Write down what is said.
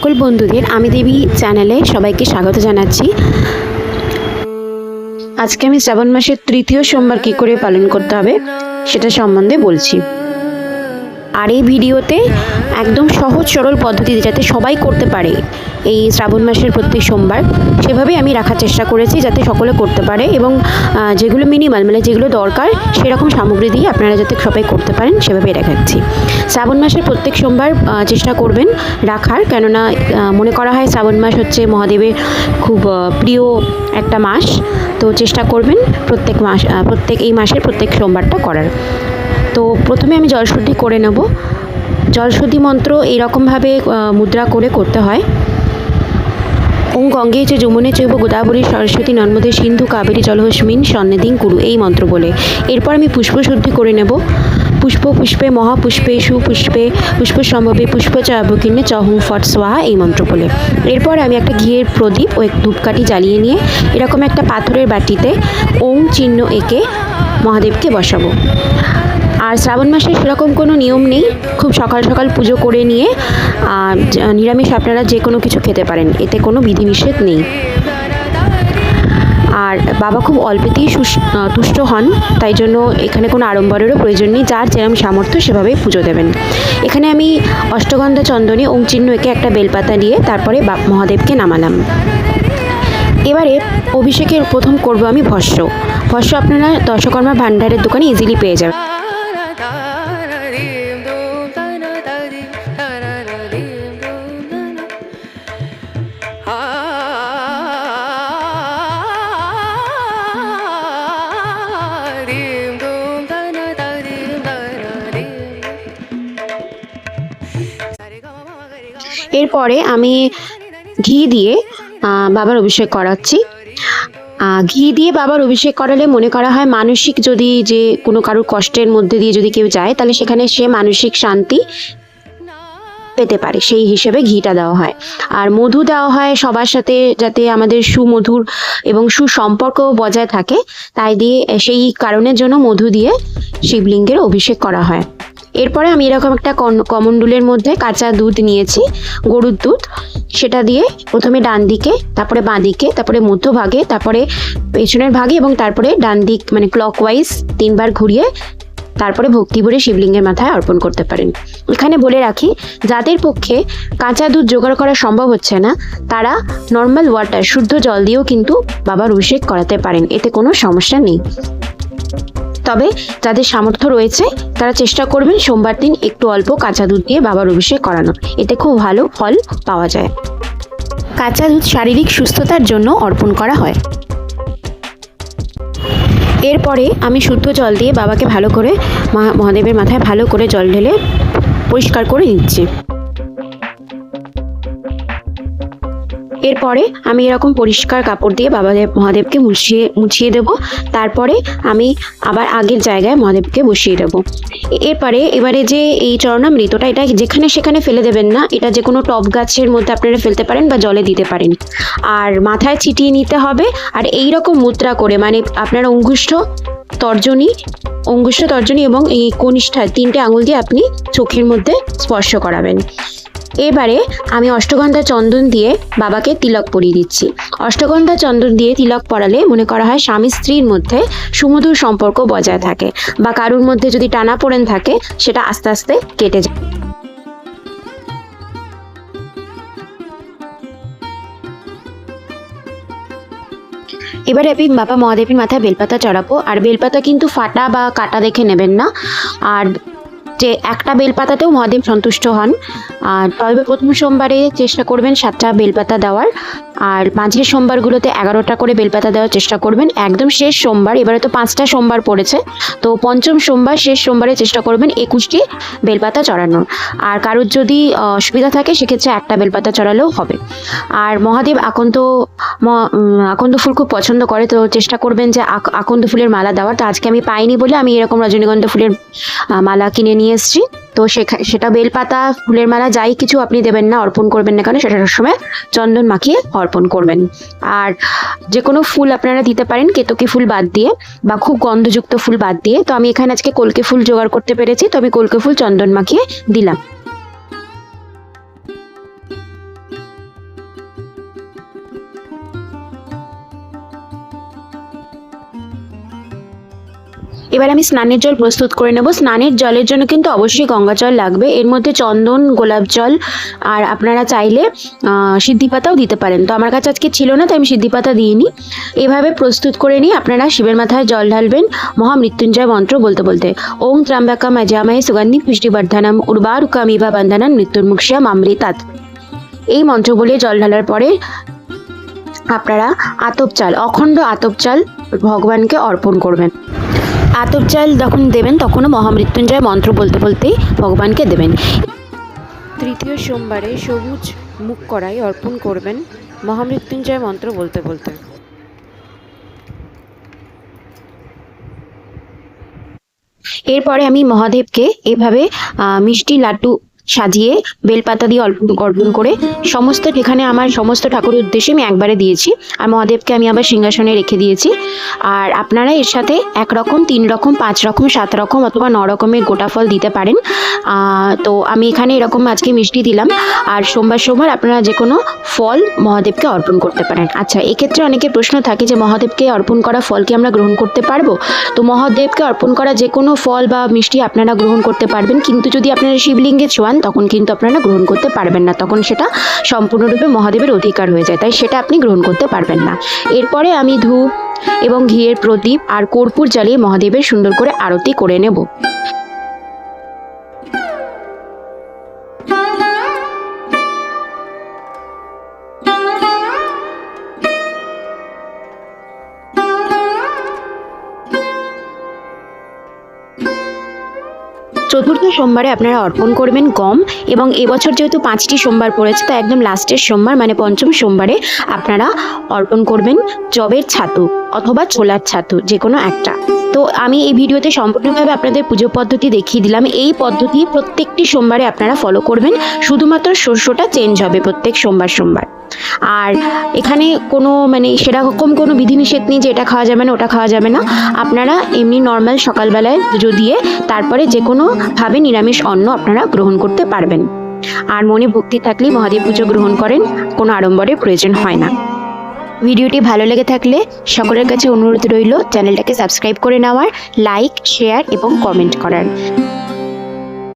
সকল বন্ধুদের আমি দেবী চ্যানেলে সবাইকে স্বাগত জানাচ্ছি। আজকে আমি শ্রাবণ মাসের তৃতীয় সোমবার কী করে পালন করতে হবে সেটা সম্বন্ধে বলছি। আর এই ভিডিওতে একদম সহজ সরল পদ্ধতিতে যাতে সবাই করতে পারে এই শ্রাবণ মাসের প্রত্যেক সোমবার, সেভাবেই আমি রাখার চেষ্টা করেছি যাতে সকলে করতে পারে এবং যেগুলো মিনিমাল মানে যেগুলো দরকার সেরকম সামগ্রী দিয়ে আপনারা যাতে সবাই করতে পারেন সেভাবেই দেখাচ্ছি। শ্রাবণ মাসের প্রত্যেক সোমবার চেষ্টা করবেন রাখার, কেননা মনে করা হয় শ্রাবণ মাস হচ্ছে মহাদেবের খুব প্রিয় একটা মাস। তো চেষ্টা করবেন প্রত্যেক এই মাসের প্রত্যেক সোমবারটা করার। তো প্রথমে আমি জলশুদ্ধি করে নেব। জলশুদ্ধি মন্ত্র এইরকমভাবে মুদ্রা করে করতে হয়। ওং গঙ্গে চ যমুনে চৈব গোদাবরী সরস্বতী নর্মদে সিন্ধু কাবেরী জলহস্মিন সন্নিধিং কুরু, এই মন্ত্র বলে। এরপর আমি পুষ্পশুদ্ধি করে নেব। পুষ্পে মহাপুষ্পেষু পুষ্পে পুষ্পসম্ভবে পুষ্প চাবকিন্নে চহুং ফট স্বাহা, এই মন্ত্র বলে। এরপর আমি একটা ঘিয়ের প্রদীপ ও এক ধূপকাঠি জ্বালিয়ে নিয়ে এরকম একটা পাথরের বাটিতে ওং চিহ্ন এঁকে মহাদেবকে বসাবো। আর শ্রাবণ মাসে সেরকম কোনো নিয়ম নেই, খুব সকাল সকাল পুজো করে নিয়ে নিরামিষ আপনারা যে কোনো কিছু খেতে পারেন, এতে কোনো বিধিনিষেধ নেই। আর বাবা খুব অল্পেতেই তুষ্ট হন, তাই জন্য এখানে কোনো আড়ম্বরেরও প্রয়োজন নেই, যার যেরকম সামর্থ্য সেভাবেই পুজো দেবেন। এখানে আমি অষ্টগন্ধা চন্দনে ওং চিহ্ন এঁকে একটা বেলপাতা দিয়ে তারপরে মহাদেবকে নামালাম। এবারে অভিষেকের প্রথম করব আমি ভস্য। আপনারা দশকর্মা ভাণ্ডারের দোকানে ইজিলি পেয়ে যাবেন। এরপরে আমি ঘি দিয়ে বাবার অভিষেক করাচ্ছি। ঘি দিয়ে বাবার অভিষেক করালে মনে করা হয় মানসিক যদি যে কোনো কারোর কষ্টের মধ্যে দিয়ে যদি কেউ যায় তাহলে সেখানে সে মানসিক শান্তি পেতে পারে, সেই হিসেবে ঘিটা দেওয়া হয়। আর মধু দেওয়া হয় সবার সাথে, যাতে আমাদের সুমধুর এবং সুসম্পর্ক বজায় থাকে, তাই দিয়ে সেই কারণের জন্য মধু দিয়ে শিবলিঙ্গের অভিষেক করা হয়। এরপরে আমি এরকম একটা কমণ্ডুলের মধ্যে কাঁচা দুধ নিয়েছি, গরুর দুধ, সেটা দিয়ে প্রথমে ডান দিকে, তারপরে বাঁ দিকে, তারপরে মধ্যভাগে, তারপরে পেছনের ভাগে এবং তারপরে ডান দিক মানে ক্লকওয়াইজ 3 বার ঘুরিয়ে তারপরে ভক্তি ভরে শিবলিঙ্গের মাথায় অর্পণ করতে পারেন। এখানে বলে রাখি, যাদের পক্ষে কাঁচা দুধ জোগাড় করা সম্ভব হচ্ছে না তারা নর্মাল ওয়াটার শুদ্ধ জল দিয়েও কিন্তু বাবার অভিষেক করাতে পারেন, এতে কোনো সমস্যা নেই। তবে যাদের সামর্থ্য রয়েছে তারা চেষ্টা করবেন সোমবার দিন একটু অল্প কাঁচা দুধ দিয়ে বাবার অভিষেক করানো, এতে খুব ভালো ফল পাওয়া যায়। কাঁচা দুধ শারীরিক সুস্থতার জন্য অর্পণ করা হয়। এরপরে আমি শুদ্ধ জল দিয়ে বাবাকে ভালো করে মহাদেবের মাথায় ভালো করে জল ঢেলে পরিষ্কার করে নিচ্ছি। এরপরে আমি এরকম পরিষ্কার কাপড় দিয়ে মহাদেবকে মুছিয়ে দেব। তারপরে আমি আবার আগের জায়গায় মহাদেবকে বসিয়ে দেব। এবারে যে এই চরণামৃতটা, এটা যেখানে সেখানে ফেলে দেবেন না, এটা যে কোনো টব গাছের মধ্যে আপনারা ফেলতে পারেন বা জলে দিতে পারেন। আর মাথায় ছিটিয়ে নিতে হবে। আর এই রকম মুদ্রা করে মানে আপনার অঙ্গুষ্ঠ তর্জনী এবং এই কনিষ্ঠা 3টে আঙুল দিয়ে আপনি চোখের মধ্যে স্পর্শ করাবেন। এবারে আমি অষ্টগন্ধা চন্দন দিয়ে বাবাকে তিলক পরিয়ে দিচ্ছি। অষ্টগন্ধা চন্দন দিয়ে তিলক পরালে মনে করা হয় স্বামী স্ত্রীর মধ্যে সুমধুর সম্পর্ক বজায় থাকে, বা কারোর মধ্যে যদি টানাপোড়েন থাকে সেটা আস্তে আস্তে কেটে যায়। এবারে আমি বাবা মহাদেবের মাথায় বেলপাতা চড়াবো। আর বেলপাতা কিন্তু ফাটা বা কাটা দেখে নেবেন না। আর যে একটা বেলপাতাতেও মহাদেব সন্তুষ্ট হন। আর তবে প্রথম সোমবারে চেষ্টা করবেন 7টা বেলপাতা দেওয়ার, আর মাঝের সোমবারগুলোতে 11টা করে বেলপাতা দেওয়ার চেষ্টা করবেন। একদম শেষ সোমবার, এবারে তো 5টা সোমবার পড়েছে, তো পঞ্চম সোমবার শেষ সোমবারে চেষ্টা করবেন 21টি বেলপাতা চড়ানোর। আর কারোর যদি অসুবিধা থাকে সেক্ষেত্রে একটা বেলপাতা চড়ালেও হবে। আর মহাদেব আকন্দ ফুল খুব পছন্দ করে, তো চেষ্টা করবেন যে আকন্দ ফুলের মালা দেওয়ার। তো আজকে আমি পাইনি বলে আমি এরকম রজনীগন্ধা ফুলের মালা কিনে নিয়ে এসেছি। তো সেটা বেলপাতা, ফুলের মালা, যাই কিছু আপনি দেবেন না, অর্পণ করবেন না কেন, সেটা সবসময় চন্দন মাখিয়ে অর্পণ করবেন। আর যে কোনো ফুল আপনারা দিতে পারেন কেতকী ফুল বাদ দিয়ে বা খুব গন্ধযুক্ত ফুল বাদ দিয়ে। তো আমি এখানে আজকে কলকে ফুল জোগাড় করতে পেরেছি, তো আমি কলকে ফুল চন্দন মাখিয়ে দিলাম। এবার আমি স্নানের জল প্রস্তুত করে নেব। স্নানের জলের জন্য কিন্তু অবশ্যই গঙ্গা জল লাগবে। এর মধ্যে চন্দন, গোলাপ জল আর আপনারা চাইলে সিদ্ধি পাতাও দিতে পারেন। তো আমার কাছে আজকে ছিল না, তাই আমি সিদ্ধি পাতা দিইনি। এভাবে প্রস্তুত করে নিয়ে আপনারা শিবের মাথায় জল ঢালবেন মহামৃত্যুঞ্জয় মন্ত্র বলতে বলতে। ওং ত্র্যম্বকম যজামহে সুগন্ধিম পুষ্টিবর্ধনম উর্বারুকমিব বন্ধনম মৃত্যুর্মুক্ষীয়ম অমৃতাৎ। এই মন্ত্র বলে জল ঢালার পরে আপনারা আতপ চাল, অখণ্ড আতপ চাল ভগবানকে অর্পণ করবেন। আতপ চাল যখন দেবেন তখনও মহামৃত্যুঞ্জয় মন্ত্র বলতে বলতেই ভগবানকে দেবেন। তৃতীয় সোমবারে সবুজ মুখ কড়াই অর্পণ করবেন মহামৃত্যুঞ্জয় মন্ত্র বলতে বলতে। এরপরে আমি মহাদেবকে এভাবে মিষ্টি লাড্ডু সাজিয়ে বেলপাতা দিয়ে অর্পণ করে সমস্ত, এখানে আমার সমস্ত ঠাকুরের উদ্দেশ্যে আমি একবারে দিয়েছি। আর মহাদেবকে আমি আবার সিংহাসনে রেখে দিয়েছি। আর আপনারা এর সাথে 1 রকম, 3 রকম, 5 রকম, 7 রকম অথবা 9 রকমের গোটা ফল দিতে পারেন। তো আমি এখানে এরকম আজকে মিষ্টি দিলাম। আর সোমবার সোমবার আপনারা যে কোনো ফল মহাদেবকে অর্পণ করতে পারেন। আচ্ছা, এক্ষেত্রে অনেকের প্রশ্ন থাকে যে মহাদেবকে অর্পণ করা ফল কি আমরা গ্রহণ করতে পারবো? তো মহাদেবকে অর্পণ করা যে কোনো ফল বা মিষ্টি আপনারা গ্রহণ করতে পারবেন, কিন্তু যদি আপনারা শিবলিঙ্গে ছোঁয়ান তখন কিন্তু আপনারা গ্রহণ করতে পারবেন না। তখন সেটা সম্পূর্ণরূপে মহাদেবের অধিকার হয়ে যায়, তাই সেটা আপনি গ্রহণ করতে পারবেন না। এরপরে আমি ধূপ এবং ঘিয়ের প্রদীপ আর কর্পূর জ্বালিয়ে মহাদেবের সুন্দর করে আরতি করে নেব। চতুর্থ সোমবারে আপনারা অর্পণ করবেন গম, এবং এবছর যেহেতু 5টি সোমবার পড়েছে, তো একদম লাস্টের সোমবার মানে পঞ্চম সোমবারে আপনারা অর্পণ করবেন জবের ছাতু অথবা ছোলার ছাতু, যে কোনো একটা। তো আমি এই ভিডিওতে সম্পূর্ণভাবে আপনাদের পুজো পদ্ধতি দেখিয়ে দিলাম। এই পদ্ধতি প্রত্যেকটি সোমবারে আপনারা ফলো করবেন, শুধুমাত্র শস্যটা চেঞ্জ হবে প্রত্যেক সোমবার সোমবার। আর এখানে কোনো সেরকম কোনো বিধিনিষেধ নেই যে এটা খাওয়া যাবে না ওটা খাওয়া যাবে না। আপনারা এমনি নর্মাল সকালবেলায় পুজো দিয়ে তারপরে যে কোনোভাবে নিরামিষ অন্ন আপনারা গ্রহণ করতে পারবেন। আর মনে ভক্তি থাকলেই মহাদেব পুজো গ্রহণ করেন, কোনো আড়ম্বরের প্রয়োজন হয় না। ভিডিওটি ভালো লেগে থাকলে সকলের কাছে অনুরোধ রইল চ্যানেলটাকে সাবস্ক্রাইব করে নেওয়ার, লাইক, শেয়ার এবং কমেন্ট করার।